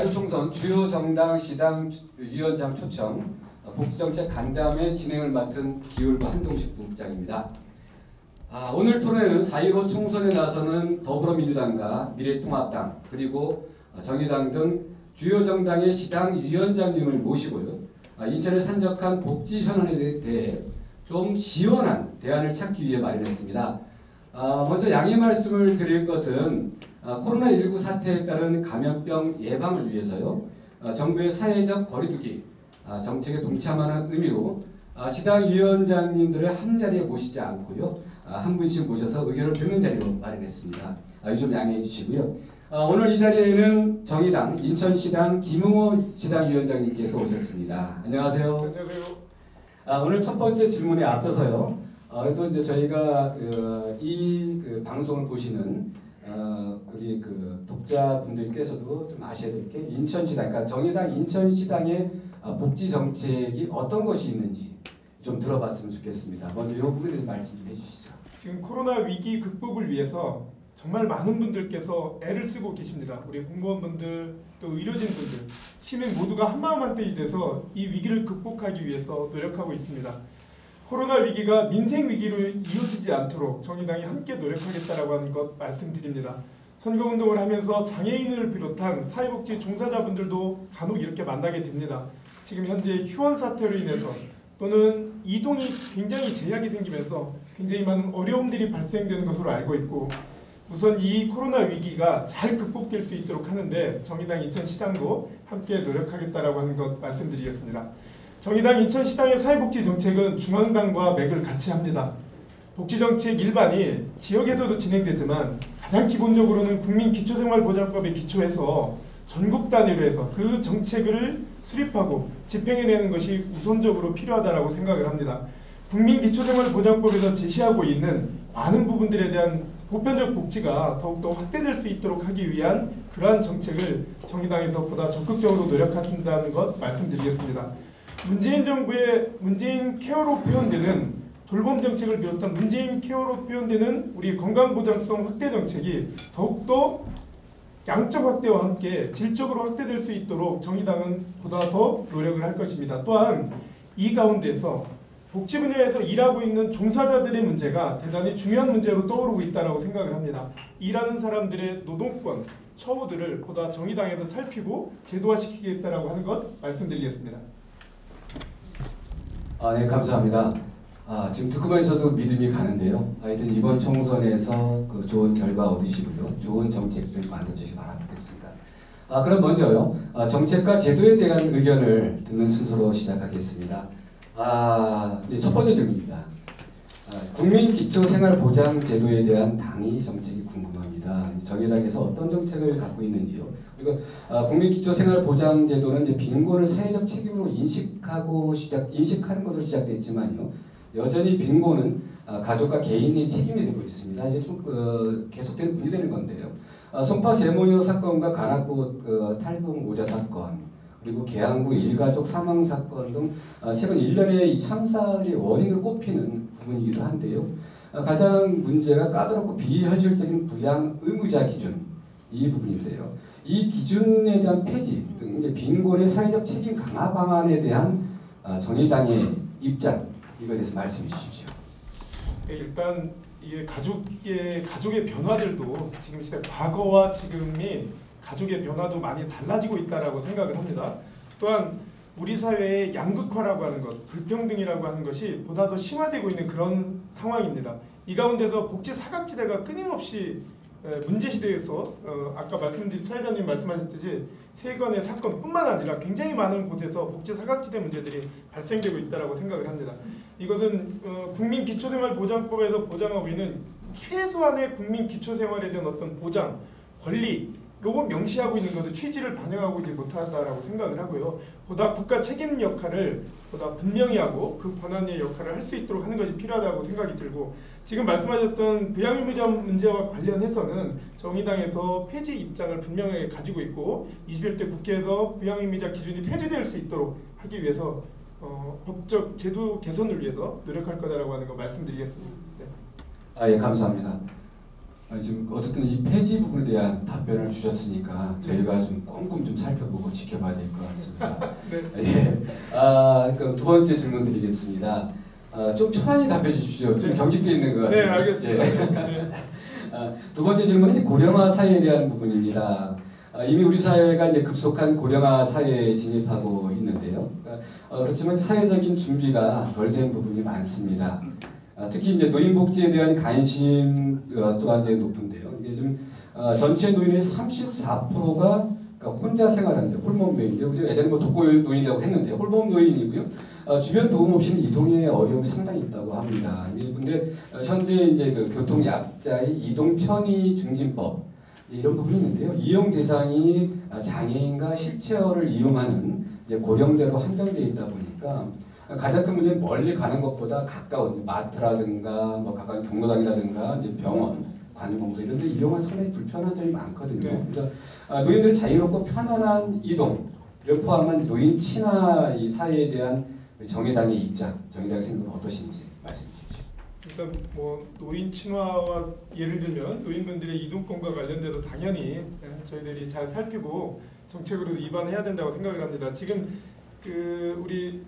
제4주 총선 주요 정당 시당 위원장 초청 복지정책 간담회 진행을 맡은 기울부 한동식 부국장입니다. 오늘 토론회는 4.15 총선에 나서는 더불어민주당과 미래통합당 그리고 정의당 등 주요 정당의 시당 위원장님을 모시고요. 인천에 산적한 복지 현안에 대해 좀 시원한 대안을 찾기 위해 마련했습니다. 먼저 양해 말씀을 드릴 것은 코로나19 사태에 따른 감염병 예방을 위해서요. 정부의 사회적 거리두기 정책에 동참하는 의미로 시당 위원장님들을 한자리에 모시지 않고요. 한 분씩 모셔서 의견을 듣는 자리로 마련했습니다. 이 좀 양해해 주시고요. 오늘 이 자리에는 정의당 인천시당 김웅호 시당위원장님께서 오셨습니다. 안녕하세요. 안녕하세요. 오늘 첫 번째 질문에 앞서서요. 또 이제 저희가 이 방송을 보시는 우리 독자분들께서도 좀 아셔야 될 게 인천시당, 그러니까 정의당 인천시당의 복지 정책이 어떤 것이 있는지 좀 들어봤으면 좋겠습니다. 먼저 이 부분에 대해서 말씀 좀 해주시죠. 지금 코로나 위기 극복을 위해서 정말 많은 분들께서 애를 쓰고 계십니다. 우리 공무원분들, 또 의료진분들, 시민 모두가 한마음 한뜻이 돼서 이 위기를 극복하기 위해서 노력하고 있습니다. 코로나 위기가 민생 위기로 이어지지 않도록 정의당이 함께 노력하겠다라고 하는 것 말씀드립니다. 선거운동을 하면서 장애인을 비롯한 사회복지 종사자분들도 간혹 이렇게 만나게 됩니다. 지금 현재 휴원 사태로 인해서 또는 이동이 굉장히 제약이 생기면서 굉장히 많은 어려움들이 발생되는 것으로 알고 있고, 우선 이 코로나 위기가 잘 극복될 수 있도록 하는데 정의당 인천시당도 함께 노력하겠다라고 하는 것 말씀드리겠습니다. 정의당 인천시당의 사회복지 정책은 중앙당과 맥을 같이 합니다. 복지정책 일반이 지역에서도 진행되지만 가장 기본적으로는 국민기초생활보장법에 기초해서 전국 단위로 해서 그 정책을 수립하고 집행해내는 것이 우선적으로 필요하다고 생각을 합니다. 국민기초생활보장법에서 제시하고 있는 많은 부분들에 대한 보편적 복지가 더욱더 확대될 수 있도록 하기 위한 그러한 정책을 정의당에서 보다 적극적으로 노력하신다는 것 말씀드리겠습니다. 문재인 정부의 문재인 케어로 표현되는 돌봄 정책을 비롯한 문재인 케어로 표현되는 우리 건강보장성 확대 정책이 더욱더 양적 확대와 함께 질적으로 확대될 수 있도록 정의당은 보다 더 노력을 할 것입니다. 또한 이 가운데서 복지 분야에서 일하고 있는 종사자들의 문제가 대단히 중요한 문제로 떠오르고 있다고 생각을 합니다. 일하는 사람들의 노동권, 처우들을 보다 정의당에서 살피고 제도화시키겠다고 하는 것 말씀드리겠습니다. 네, 감사합니다. 지금 듣고만 있어도 믿음이 가는데요. 하여튼 이번 총선에서 좋은 결과 얻으시고요. 좋은 정책들 만들어주시기 바라겠습니다. 그럼 먼저요. 정책과 제도에 대한 의견을 듣는 순서로 시작하겠습니다. 이제 첫 번째 질문입니다. 국민기초생활보장제도에 대한 당의 정책이 궁금합니다. 정의당에서 어떤 정책을 갖고 있는지요. 그리고 국민기초생활보장제도는 이제 빈곤을 사회적 책임으로 인식하는 것으로 시작됐지만요. 여전히 빈곤은 가족과 개인의 책임이 되고 있습니다. 이게 좀 계속되는 문제되는 건데요. 송파 세모녀 사건과 관악구 탈북 모자 사건, 그리고 계양구 일가족 사망 사건 등 최근 1년의 이 참사의 원인으로 꼽히는 부분이기도 한데요. 가장 문제가 까다롭고 비현실적인 부양 의무자 기준, 이 부분인데요. 이 기준에 대한 폐지 등 이제 빈곤의 사회적 책임 강화 방안에 대한 정의당의 입장, 이거에 대해서 말씀해 주십시오. 일단 이게 가족의 변화들도 지금 시대 과거와 지금이 가족의 변화도 많이 달라지고 있다라고 생각을 합니다. 또한 우리 사회의 양극화라고 하는 것, 불평등이라고 하는 것이 보다 더 심화되고 있는 그런 상황입니다. 이 가운데서 복지 사각지대가 끊임없이 문제시대에서 아까 사회자님 말씀하셨듯이 세건의 사건뿐만 아니라 굉장히 많은 곳에서 복지 사각지대 문제들이 발생되고 있다고 생각을 합니다. 이것은 국민기초생활보장법에서 보장하고 있는 최소한의 국민기초생활에 대한 어떤 보장, 권리로 명시하고 있는 것을 취지를 반영하고 있지 못하다라고 생각을 하고요. 보다 국가 책임 역할을 보다 분명히 하고 그 권한의 역할을 할 수 있도록 하는 것이 필요하다고 생각이 들고, 지금 말씀하셨던 부양의무자 문제와 관련해서는 정의당에서 폐지 입장을 분명하게 가지고 있고 21대 국회에서 부양의무자 기준이 폐지될 수 있도록 하기 위해서 법적 제도 개선을 위해서 노력할 거다라고 하는 거 말씀드리겠습니다. 네. 예, 감사합니다. 지금 어쨌든 이 폐지 부분에 대한 답변을 주셨으니까 저희가 좀 꼼꼼 좀 살펴보고 지켜봐야 될 것 같습니다. 네. 예. 그럼 두 번째 질문 드리겠습니다. 좀 편안히 답해 주십시오. 좀 경직돼 있는 것 같아요. 네, 알겠습니다. 예. 네. 두 번째 질문은 이제 고령화 사회에 대한 부분입니다. 이미 우리 사회가 이제 급속한 고령화 사회에 진입하고 있는데요. 그렇지만 사회적인 준비가 덜 된 부분이 많습니다. 특히 이제 노인 복지에 대한 관심 또한 이제 높은데요. 이게 좀 전체 노인의 34%가 혼자 생활하는데 홀몸 노인인데 우리가 예전에 뭐 독거 노인이라고 했는데 홀몸 노인이고요. 주변 도움 없이는 이동의 어려움이 상당히 있다고 합니다. 근데 현재 이제 그 교통 약자의 이동 편의 증진법 이런 부분이 있는데요. 이용 대상이 장애인과 휠체어를 이용하는 이제 고령자로 한정되어 있다 보니까 가장 큰 문제는 멀리 가는 것보다 가까운 마트라든가 뭐 가까운 경로당이라든가 이제 병원, 관공서 이런 데 이용하는 상당히 불편한 점이 많거든요. 네. 그래서 노인들이 자유롭고 편안한 이동, 이를 포함한 노인 친화 이 사회에 대한 정의당의 입장, 정의당의 생각은 어떠신지 말씀해 주십시오. 일단 뭐 노인 친화와 예를 들면 노인분들의 이동권과 관련돼서 당연히 저희들이 잘 살피고 정책으로 입안해야 된다고 생각을 합니다. 지금 우리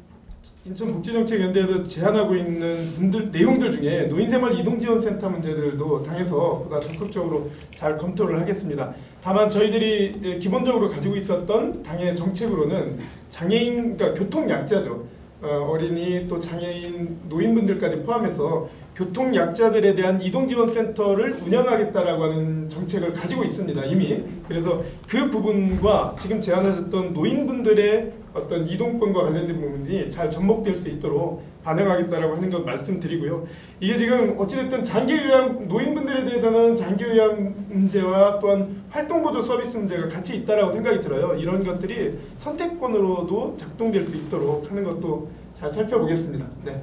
인천복지정책연대에서 제안하고 있는 내용들 중에 노인생활이동지원센터 문제들도 당에서 보다 적극적으로 잘 검토를 하겠습니다. 다만 저희들이 기본적으로 가지고 있었던 당의 정책으로는 장애인, 그러니까 교통약자죠. 어린이 또 장애인 노인분들까지 포함해서 교통약자들에 대한 이동지원센터를 운영하겠다라고 하는 정책을 가지고 있습니다. 이미. 그래서 그 부분과 지금 제안하셨던 노인분들의 어떤 이동권과 관련된 부분이 잘 접목될 수 있도록 반영하겠다라고 하는 것 말씀드리고요. 이게 지금 어찌됐든 장기요양 노인분들에 대해서는 장기요양 문제와 또한 활동보조 서비스 문제가 같이 있다라고 생각이 들어요. 이런 것들이 선택권으로도 작동될 수 있도록 하는 것도 잘 살펴보겠습니다. 네.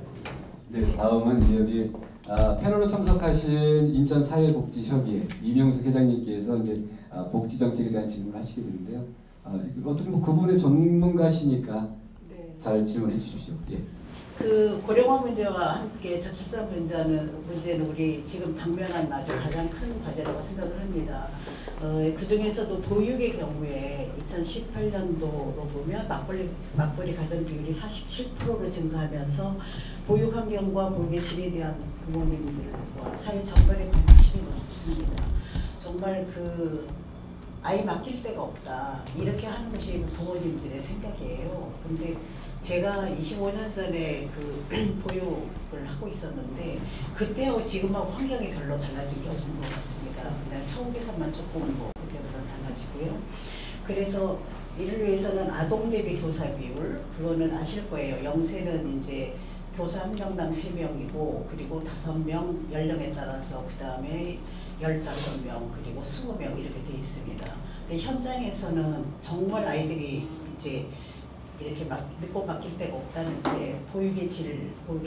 네, 다음은 이제 여기 패널로 참석하신 인천사회복지협의회 이명숙 회장님께서 이제 복지 정책에 대한 질문을 하시게 되는데요. 어떻게 뭐 그분의 전문가시니까 네. 잘 질문해 주십시오. 예. 그 고령화 문제와 함께 저출산 문제는 우리 지금 당면한 아주 가장 큰 과제라고 생각을 합니다. 그 중에서도 보육의 경우에 2018년도로 보면 맞벌이 가정 비율이 47%로 증가하면서 보육 환경과 보육의 질에 대한 부모님들과 사회 전반의 관심이 높습니다. 정말 아이 맡길 데가 없다 이렇게 하는 것이 부모님들의 생각이에요. 근데 제가 25년 전에 보육을 하고 있었는데 그때하고 지금하고 환경이 별로 달라진 게 없는 것 같습니다. 그냥 처우 개선만 조금 그때보다 달라지고요. 그래서 이를 위해서는 아동 대비 교사 비율 그거는 아실 거예요. 영세는 이제 교사 한 명당 3명이고 그리고 5명 연령에 따라서 그 다음에 15명 그리고 20명 이렇게 돼 있습니다. 근데 현장에서는 정말 아이들이 이제 이렇게 믿고 맡길 데가 없다는데 보육의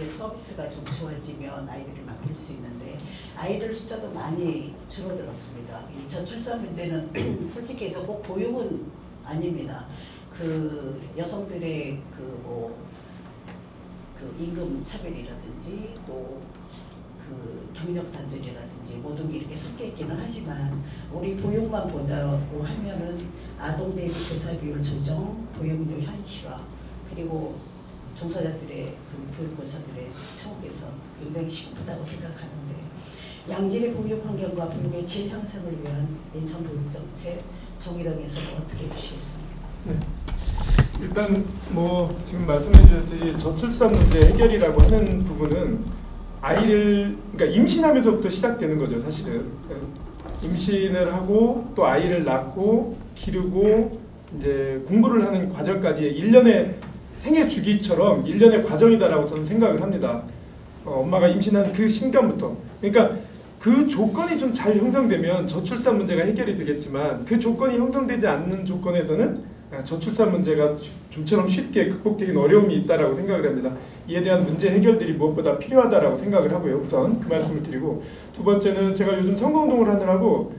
서비스가 좀 좋아지면 아이들을 맡길 수 있는데 아이들 숫자도 많이 줄어들었습니다. 이 저출산 문제는 솔직히 해서 꼭 보육은 아닙니다. 여성들의 임금 차별이라든지 또 경력 단절이라든지 모든 게 이렇게 섞여 있기는 하지만 우리 보육만 보자고 하면은 아동 대비 교사 비율 조정, 보육료 현실화 그리고 종사자들의 보육교사들의 처우에서 굉장히 시급하다고 생각하는데 양질의 보육 환경과 보육의 질 향상을 위한 인천 보육정책 정의당에서 어떻게 보시겠습니까? 네. 일단 지금 말씀해 주셨듯이 저출산 문제 해결이라고 하는 부분은 그러니까 임신하면서부터 시작되는 거죠, 사실은. 임신을 하고 또 아이를 낳고 기르고 이제 공부를 하는 과정까지의 일련의 생애 주기처럼 일련의 과정이다라고 저는 생각을 합니다. 엄마가 임신한 그 순간부터. 그러니까 그 조건이 좀 잘 형성되면 저출산 문제가 해결이 되겠지만 그 조건이 형성되지 않는 조건에서는 저출산 문제가 좀처럼 쉽게 극복되긴 어려움이 있다라고 생각을 합니다. 이에 대한 문제 해결들이 무엇보다 필요하다라고 생각을 하고요. 우선 그 말씀을 드리고 두 번째는 제가 요즘 선거운동을 하느라고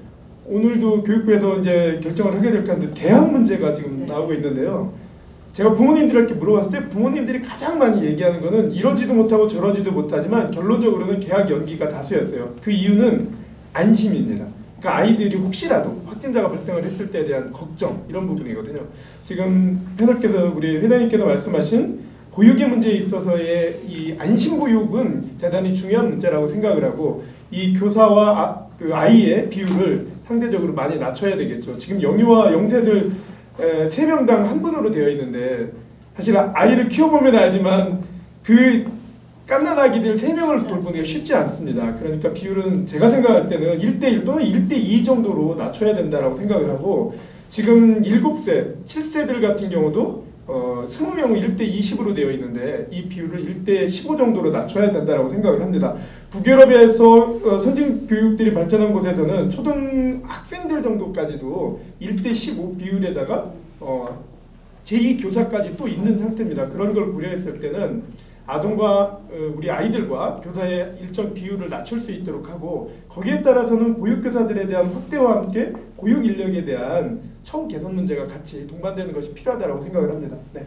오늘도 교육부에서 이제 결정을 하게 될 텐데 대학 문제가 지금 나오고 있는데요. 제가 부모님들에게 물어봤을 때 부모님들이 가장 많이 얘기하는 거는 이러지도 못하고 저러지도 못하지만 결론적으로는 개학 연기가 다수였어요. 그 이유는 안심입니다. 그러니까 아이들이 혹시라도 확진자가 발생을 했을 때에 대한 걱정 이런 부분이거든요. 지금 패널께서 우리 회장님께서 말씀하신 보육의 문제에 있어서의 이 안심 보육은 대단히 중요한 문제라고 생각을 하고 이 교사와 그 아이의 비율을 상대적으로 많이 낮춰야 되겠죠. 지금 영유아 영세들 3명당 1분으로 되어 있는데 사실 아이를 키워보면 알지만 그 갓난아기들 3명을 돌보기가 쉽지 않습니다. 그러니까 비율은 제가 생각할 때는 1:1 또는 1:2 정도로 낮춰야 된다고 생각을 하고 지금 7세, 7세들 같은 경우도 20명은 1:20으로 되어 있는데 이 비율을 1:15 정도로 낮춰야 된다고 생각을 합니다. 북유럽에서 선진 교육들이 발전한 곳에서는 초등학생들 정도까지도 1:15 비율에다가 제2교사까지 또 있는 상태입니다. 그런 걸 고려했을 때는 아동과 우리 아이들과 교사의 일정 비율을 낮출 수 있도록 하고 거기에 따라서는 보육교사들에 대한 확대와 함께 보육 인력에 대한 처우 개선 문제가 같이 동반되는 것이 필요하다고 생각을 합니다. 네.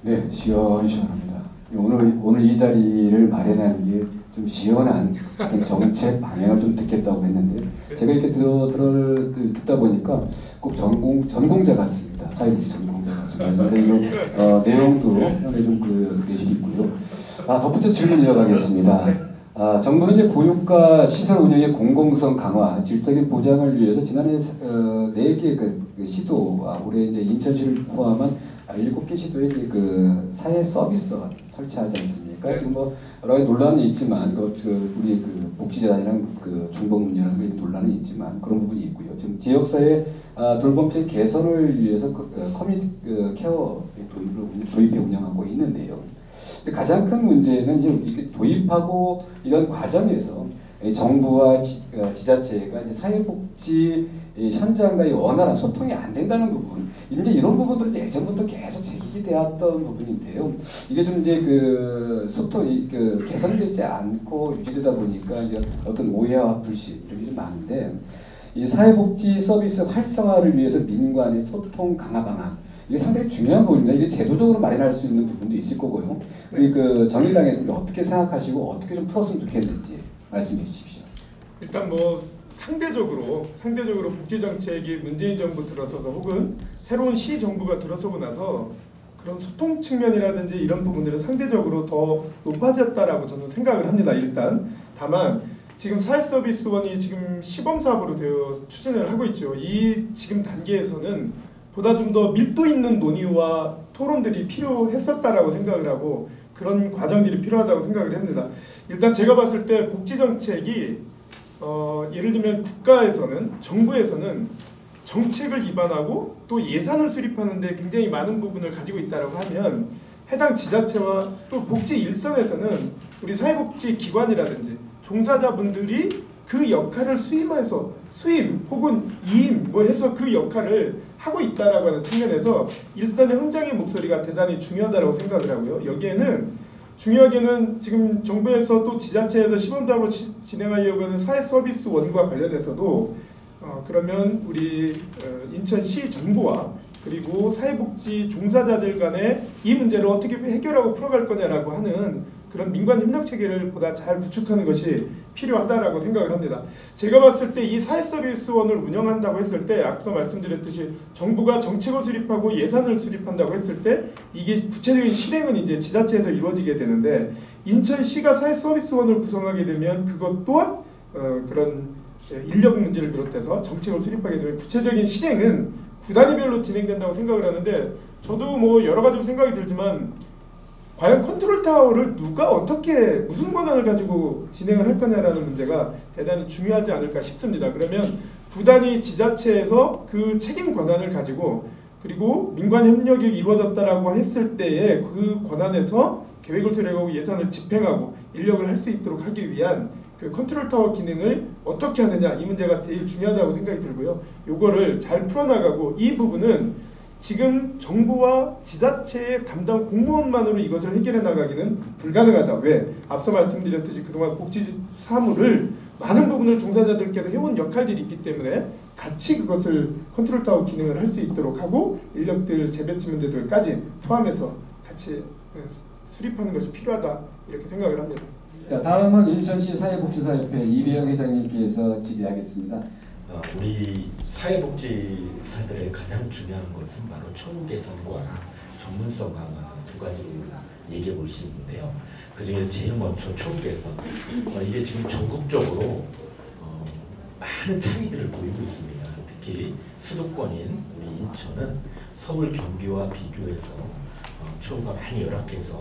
네, 시원시원합니다. 오늘 이 자리를 마련하는 게 좀 시원한 정책 방향을 좀 듣겠다고 했는데 제가 이렇게 듣다 보니까 꼭 전공자 같습니다. 사회복지 전공자 같습니다. 내용도 상당히 좀 내실 있고요. 덧붙여 질문 이어가겠습니다. 정부는 이제 보육과 시설 운영의 공공성 강화, 질적인 보장을 위해서 지난해 4개 그 시도, 올해 이제 인천시를 포함한 7개 시도에 그 사회 서비스가 설치하지 않습니까? 지금 뭐 여러 가지 논란은 있지만 우리 복지재단이랑 중복문이라는 게 논란은 있지만 그런 부분이 있고요. 지금 지역사회 돌봄책 개선을 위해서 커뮤니티 케어 도입해 운영하고 있는데요. 근데 가장 큰 문제는 이제 이렇게 도입하고 이런 과정에서 정부와 지자체가 이제 사회복지 현장과의 원활한 소통이 안 된다는 부분, 이제 이런 부분들은 예전부터 계속 제기되었던 부분인데요. 이게 좀 이제 소통이 개선되지 않고 유지되다 보니까 이제 어떤 오해와 불신 이런 게 좀 많은데 이 사회복지 서비스 활성화를 위해서 민간의 소통 강화 방안 이게 상당히 중요한 부분입니다. 이게 제도적으로 마련할 수 있는 부분도 있을 거고요. 우리 정의당에서는 어떻게 생각하시고 어떻게 좀 풀었으면 좋겠는지 말씀해 주십시오. 일단 뭐 상대적으로 복지 정책이 문재인 정부 들어서서 혹은 새로운 시 정부가 들어서고 나서 그런 소통 측면이라든지 이런 부분들은 상대적으로 더 높아졌다라고 저는 생각을 합니다. 일단 다만 지금 사회서비스원이 지금 시범 사업으로 되어 추진을 하고 있죠. 이 지금 단계에서는 보다 좀 더 밀도 있는 논의와 토론들이 필요했었다라고 생각을 하고 그런 과정들이 필요하다고 생각을 합니다. 일단 제가 봤을 때 복지 정책이 예를 들면 국가에서는 정부에서는 정책을 입안하고 또 예산을 수립하는 데 굉장히 많은 부분을 가지고 있다고 하면 해당 지자체와 또 복지 일선에서는 우리 사회복지 기관이라든지 종사자분들이 그 역할을 수임 혹은 이임 해서 그 역할을 하고 있다라고 하는 측면에서 일선의 현장의 목소리가 대단히 중요하다고 생각을 하고요. 여기에는 중요하게는 지금 정부에서 또 지자체에서 시범적으로 진행하려고 하는 사회서비스원과 관련해서도 그러면 우리 인천시 정부와 그리고 사회복지 종사자들 간의 이 문제를 어떻게 해결하고 풀어갈 거냐라고 하는 그런 민관 협력 체계를 보다 잘 구축하는 것이 필요하다라고 생각을 합니다. 제가 봤을 때 이 사회서비스원을 운영한다고 했을 때 앞서 말씀드렸듯이 정부가 정책을 수립하고 예산을 수립한다고 했을 때 이게 구체적인 실행은 이제 지자체에서 이루어지게 되는데 인천시가 사회서비스원을 구성하게 되면 그것 또한 그런 인력 문제를 비롯해서 정책을 수립하게 되면 구체적인 실행은 구단위별로 진행된다고 생각을 하는데 저도 뭐 여러 가지 생각이 들지만 과연 컨트롤 타워를 누가 어떻게 무슨 권한을 가지고 진행을 할 거냐라는 문제가 대단히 중요하지 않을까 싶습니다. 그러면 구단위 지자체에서 그 책임 권한을 가지고 그리고 민관 협력이 이루어졌다라고 했을 때에 그 권한에서 계획을 수립하고 예산을 집행하고 인력을 할 수 있도록 하기 위한 그 컨트롤 타워 기능을 어떻게 하느냐 이 문제가 제일 중요하다고 생각이 들고요. 요거를 잘 풀어나가고 이 부분은 지금 정부와 지자체의 담당 공무원만으로 이것을 해결해 나가기는 불가능하다. 왜? 앞서 말씀드렸듯이 그동안 복지 사무를 많은 부분을 종사자들께서 해온 역할들이 있기 때문에 같이 그것을 컨트롤 타워 기능을 할 수 있도록 하고 인력들, 재배치 문제들까지 포함해서 같이 수립하는 것이 필요하다 이렇게 생각을 합니다. 자, 다음은 인천시 사회복지사협회 이배영 회장님께서 질의하겠습니다. 우리 사회복지사들의 가장 중요한 것은 바로 처우 개선과 전문성 강화 두 가지로 얘기해 볼 수 있는데요. 그 중에 제일 먼저 처우 개선. 이게 지금 전국적으로 많은 차이들을 보이고 있습니다. 특히 수도권인 우리 인천은 서울, 경기와 비교해서 처우가 많이 열악해서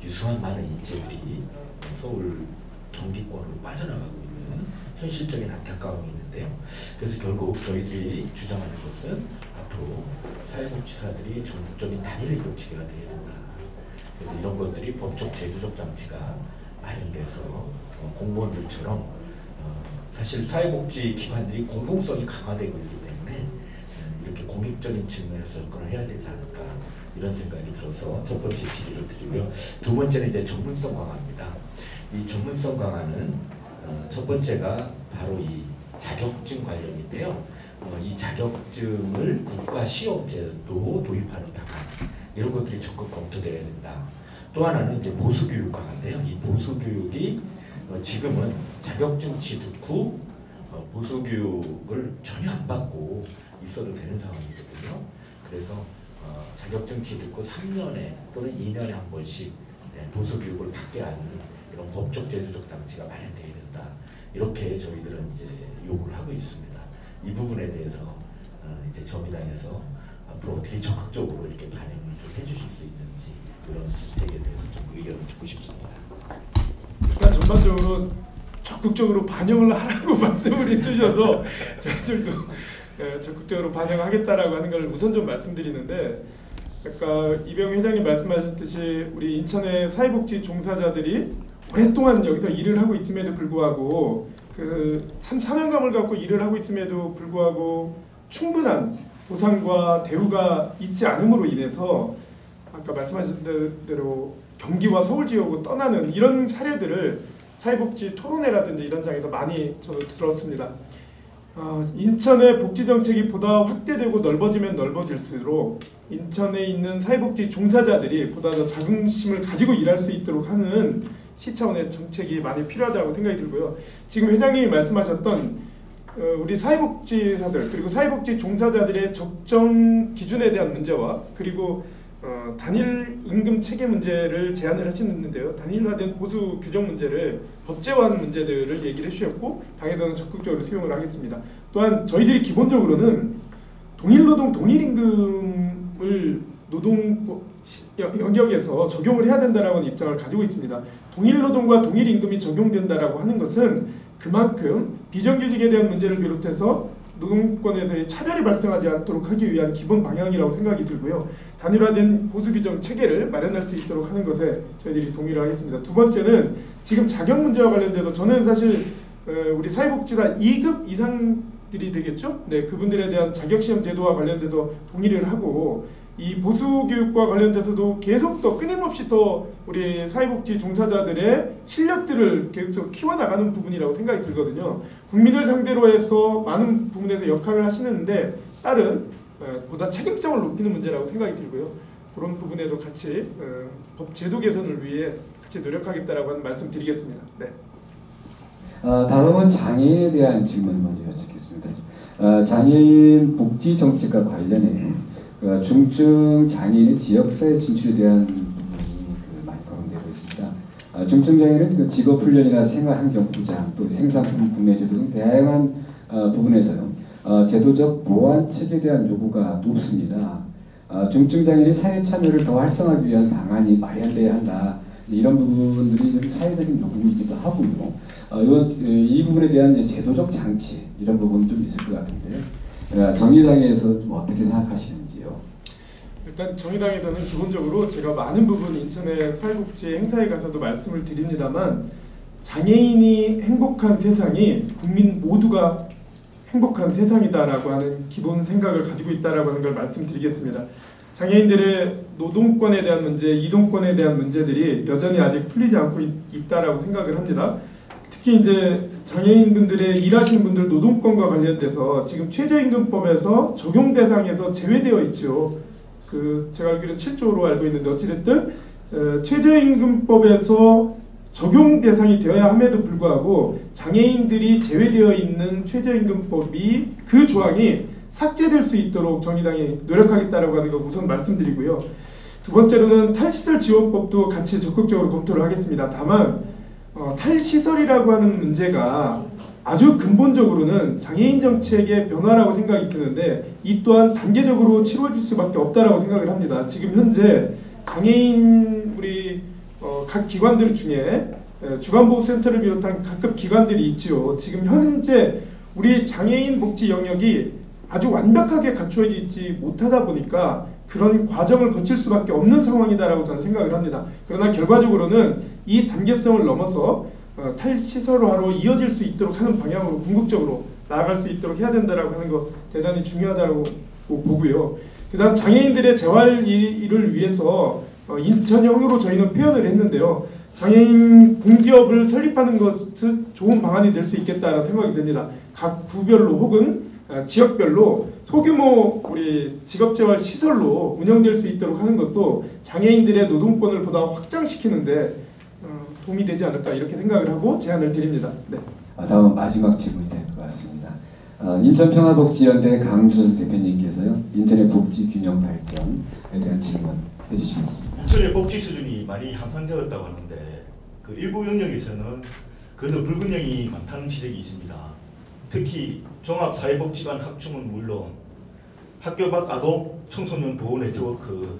유수한 많은 인재들이 서울, 경기권으로 빠져나가고 있는 현실적인 안타까움이 있는데요. 그래서 결국 저희들이 주장하는 것은 앞으로 사회복지사들이 전국적인 단일 의료체계가 되어야 된다. 그래서 이런 것들이 법적 제도적 장치가 마련돼서 공무원들처럼 사실 사회복지 기관들이 공공성이 강화되고 있기 때문에 이렇게 공익적인 측면에서 접근을 해야 되지 않을까 이런 생각이 들어서 첫 번째 질의를 드리고요. 두 번째는 이제 전문성 강화입니다. 이 전문성 강화는 첫 번째가 바로 이 자격증 관련인데요. 이 자격증을 국가 시험제도 도입하는 방안 이런 것들이 적극 검토되어야 된다. 또 하나는 이제 보수교육 강화인데요. 이 보수교육이 지금은 자격증 취득 후 보수교육을 전혀 안 받고 있어도 되는 상황이거든요. 그래서 자격증 취득 후 3년에 또는 2년에 한 번씩 보수교육을 받게 하는 이런 법적 제도적 장치가 마련되어야 된다. 이렇게 저희들은 이제 요구를 하고 있습니다. 이 부분에 대해서 이제 정의당에서 앞으로 어떻게 적극적으로 이렇게 반영을 좀 해주실 수 있는지 이런 정책에 대해서 좀 의견을 듣고 싶습니다. 일단 전반적으로 적극적으로 반영을 하라고 말씀을 해주셔서 저희들도 적극적으로 반영하겠다라고 하는 걸 우선 좀 말씀드리는데, 아까 이병 회장님 말씀하셨듯이 우리 인천의 사회복지 종사자들이 오랫동안 여기서 일을 하고 있음에도 불구하고 그 사명감을 갖고 일을 하고 있음에도 불구하고 충분한 보상과 대우가 있지 않음으로 인해서 아까 말씀하신 대로 경기와 서울 지역으로 떠나는 이런 사례들을 사회복지 토론회라든지 이런 장에서 많이 저도 들었습니다. 인천의 복지 정책이 보다 확대되고 넓어지면 넓어질수록 인천에 있는 사회복지 종사자들이 보다 더 자긍심을 가지고 일할 수 있도록 하는 시 차원의 정책이 많이 필요하다고 생각이 들고요. 지금 회장님이 말씀하셨던 우리 사회복지사들 그리고 사회복지 종사자들의 적정 기준에 대한 문제와 그리고 단일 임금 체계 문제를 제안을 하시는데요. 단일화된 보수 규정 문제를 법제화하는 문제들을 얘기를 해주셨고 당에서는 적극적으로 수용을 하겠습니다. 또한 저희들이 기본적으로는 동일노동 동일임금을 노동 영역에서 적용을 해야 된다라고 하는 입장을 가지고 있습니다. 동일노동과 동일임금이 적용된다라고 하는 것은 그만큼 비정규직에 대한 문제를 비롯해서 노동권에서의 차별이 발생하지 않도록 하기 위한 기본 방향이라고 생각이 들고요. 단일화된 보수규정 체계를 마련할 수 있도록 하는 것에 저희들이 동의를 하겠습니다. 두 번째는 지금 자격 문제와 관련돼서 저는 사실 우리 사회복지사 2급 이상들이 되겠죠? 네, 그분들에 대한 자격시험 제도와 관련돼서 동의를 하고 이 보수교육과 관련돼서도 계속 더 끊임없이 더 우리 사회복지 종사자들의 실력들을 계속 키워나가는 부분이라고 생각이 들거든요. 국민을 상대로 해서 많은 부분에서 역할을 하시는데 다른 보다 책임성을 높이는 문제라고 생각이 들고요. 그런 부분에도 같이 법 제도 개선을 위해 같이 노력하겠다라고 하는 말씀 드리겠습니다. 네. 다음은 장애인에 대한 질문 먼저 여쭙겠습니다. 장애인 복지 정책과 관련해 중증 장애인의 지역사회 진출에 대한 부분이 많이 거론되고 있습니다. 중증 장애인은 직업 훈련이나 생활 환경 보장, 또 생산품 구매 제도 등 다양한 부분에서요. 제도적 보완 체계에 대한 요구가 높습니다. 중증 장애인의 사회 참여를 더 활성화하기 위한 방안이 마련돼야 한다. 이런 부분들이 사회적인 요구이기도 하고요. 이 부분에 대한 제도적 장치 이런 부분은 좀 있을 것 같은데 정의당에서 좀 어떻게 생각하시는지요? 일단 정의당에서는 기본적으로 제가 많은 부분 인천의 사회복지 행사에 가서도 말씀을 드립니다만 장애인이 행복한 세상이 국민 모두가 행복한 세상이다라고 하는 기본 생각을 가지고 있다라고 하는 걸 말씀드리겠습니다. 장애인들의 노동권에 대한 문제, 이동권에 대한 문제들이 여전히 아직 풀리지 않고 있다라고 생각을 합니다. 특히 이제 장애인분들의 일하시는 분들 노동권과 관련돼서 지금 최저임금법에서 적용 대상에서 제외되어 있죠. 제가 알기로 7조로 알고 있는데 어찌됐든 최저임금법에서 적용 대상이 되어야 함에도 불구하고 장애인들이 제외되어 있는 최저임금법이 그 조항이 삭제될 수 있도록 정의당이 노력하겠다라고 하는 거 우선 말씀드리고요. 두 번째로는 탈시설 지원법도 같이 적극적으로 검토를 하겠습니다. 다만 탈시설이라고 하는 문제가 아주 근본적으로는 장애인 정책의 변화라고 생각이 드는데 이 또한 단계적으로 치러질 수밖에 없다라고 생각을 합니다. 지금 현재 장애인 우리 각 기관들 중에 주간보호센터를 비롯한 각급 기관들이 있지요. 지금 현재 우리 장애인 복지 영역이 아주 완벽하게 갖추어지지 못하다 보니까 그런 과정을 거칠 수밖에 없는 상황이다라고 저는 생각을 합니다. 그러나 결과적으로는 이 단계성을 넘어서 탈시설화로 이어질 수 있도록 하는 방향으로 궁극적으로 나아갈 수 있도록 해야 된다라고 하는 거 대단히 중요하다고 보고요. 그다음 장애인들의 재활을 위해서 인천형으로 저희는 표현을 했는데요. 장애인 공기업을 설립하는 것은 좋은 방안이 될 수 있겠다라는 생각이 듭니다. 각 구별로 혹은 지역별로 소규모 우리 직업재활 시설로 운영될 수 있도록 하는 것도 장애인들의 노동권을 보다 확장시키는데 도움이 되지 않을까 이렇게 생각을 하고 제안을 드립니다. 네. 다음 마지막 질문이 될 것 같습니다. 인천평화복지연대 강주수 대표님께서요. 인천의 복지 균형 발전에 대한 질문 해주시겠습니다. 인천의 복지 수준이 많이 향상되었다고 하는데 그 일부 영역에서는 그래도 불균형이 많다는 지적이 있습니다. 특히 종합사회복지관 확충은 물론 학교 밖 아동 청소년 보호 네트워크,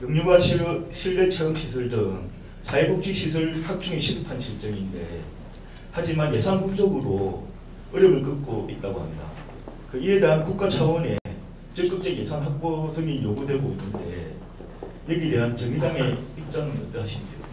영유아 실내 체험시설 등 사회복지시설 확충이 시급한 실정인데 하지만 예산 부족으로 어려움을 겪고 있다고 합니다. 이에 대한 국가 차원의 적극적 예산 확보 등이 요구되고 있는데 여기에 대한 정의당의 입장은 어떠하신지요?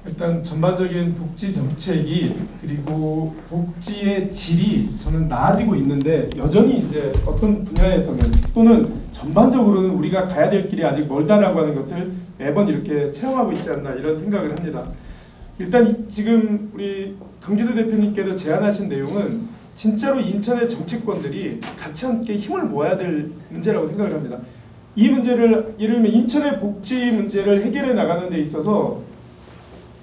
일단 전반적인 복지 정책이 그리고 복지의 질이 저는 나아지고 있는데 여전히 이제 어떤 분야에서는 또는 전반적으로는 우리가 가야 될 길이 아직 멀다라고 하는 것을 매번 이렇게 체험하고 있지 않나 이런 생각을 합니다. 일단 지금 우리 강주수 대표님께서 제안하신 내용은 진짜로 인천의 정치권들이 같이 함께 힘을 모아야 될 문제라고 생각을 합니다. 이 문제를 예를 들면 인천의 복지 문제를 해결해 나가는 데 있어서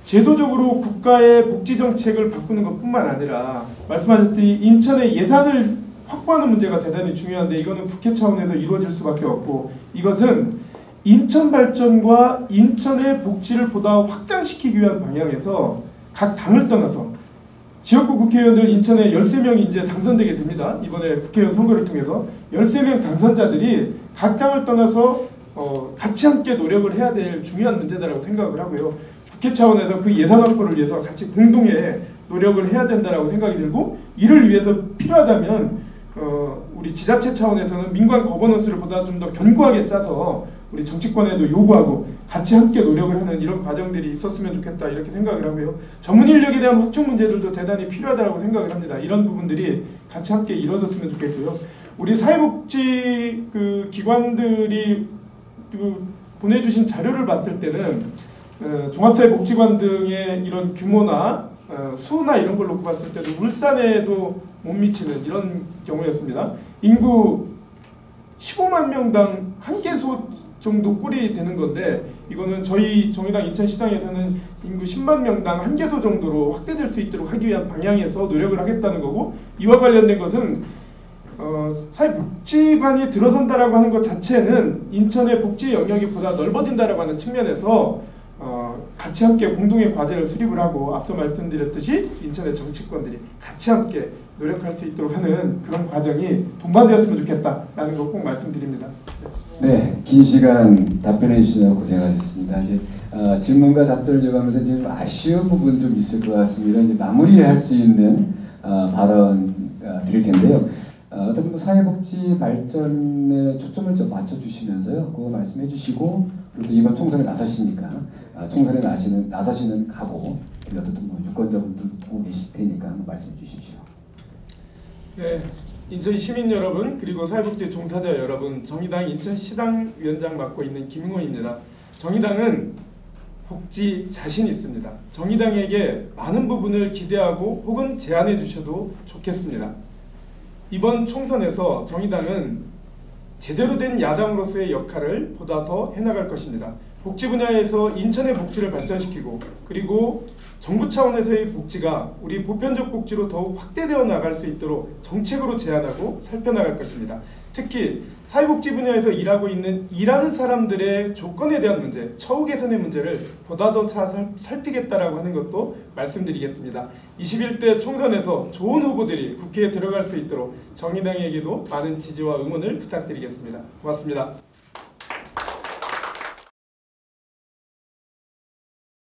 제도적으로 국가의 복지 정책을 바꾸는 것뿐만 아니라 말씀하셨듯이 인천의 예산을 확보하는 문제가 대단히 중요한데 이거는 국회 차원에서 이루어질 수밖에 없고 이것은 인천 발전과 인천의 복지를 보다 확장시키기 위한 방향에서 각 당을 떠나서 지역구 국회의원들 인천에 13명이 이제 당선되게 됩니다. 이번에 국회의원 선거를 통해서 13명 당선자들이 각 당을 떠나서 같이 함께 노력을 해야 될 중요한 문제다라고 생각을 하고요. 국회 차원에서 그 예산 확보를 위해서 같이 공동의 노력을 해야 된다라고 생각이 들고 이를 위해서 필요하다면 우리 지자체 차원에서는 민관 거버넌스를 보다 좀 더 견고하게 짜서 우리 정치권에도 요구하고 같이 함께 노력을 하는 이런 과정들이 있었으면 좋겠다 이렇게 생각을 하고요. 전문 인력에 대한 확충 문제들도 대단히 필요하다고 생각을 합니다. 이런 부분들이 같이 함께 이루어졌으면 좋겠고요. 우리 사회복지 그 기관들이 보내주신 자료를 봤을 때는 종합사회복지관 등의 이런 규모나 수나 이런 걸로 봤을 때도 울산에도 못 미치는 이런 경우였습니다. 인구 15만 명당 한 개소 정도 꼴이 되는 건데 이거는 저희 정의당 인천시당에서는 인구 10만 명당 한 개소 정도로 확대될 수 있도록 하기 위한 방향에서 노력을 하겠다는 거고 이와 관련된 것은 사회복지관이 들어선다라고 하는 것 자체는 인천의 복지 영역이 보다 넓어진다라고 하는 측면에서 같이 함께 공동의 과제를 수립을 하고 앞서 말씀드렸듯이 인천의 정치권들이 같이 함께 노력할 수 있도록 하는 그런 과정이 동반되었으면 좋겠다라는 거 꼭 말씀드립니다. 네, 긴 시간 답변해 주시느라 고생하셨습니다. 이제 질문과 답변을 이어가면서 이제 좀 아쉬운 부분 좀 있을 것 같습니다. 이제 마무리할 수 있는 발언 드릴 텐데요. 어떤 사회복지 발전에 초점을 좀 맞춰주시면서요. 그거 말씀해 주시고 그리고 또 이번 총선에 나서시니까 총선에 나서시는 각오 어떤 유권자분들 보고 계실 테니까 한번 말씀해 주십시오. 네, 인천 시민 여러분 그리고 사회복지 종사자 여러분, 정의당 인천시당 위원장 맡고 있는 김응호입니다. 정의당은 복지 자신 있습니다. 정의당에게 많은 부분을 기대하고 혹은 제안해 주셔도 좋겠습니다. 이번 총선에서 정의당은 제대로 된 야당으로서의 역할을 보다 더 해나갈 것입니다. 복지 분야에서 인천의 복지를 발전시키고 그리고 정부 차원에서의 복지가 우리 보편적 복지로 더욱 확대되어 나갈 수 있도록 정책으로 제안하고 살펴나갈 것입니다. 특히 사회복지 분야에서 일하고 있는 일하는 사람들의 조건에 대한 문제, 처우 개선의 문제를 보다 더 살피겠다라고 하는 것도 말씀드리겠습니다. 21대 총선에서 좋은 후보들이 국회에 들어갈 수 있도록 정의당에게도 많은 지지와 응원을 부탁드리겠습니다. 고맙습니다.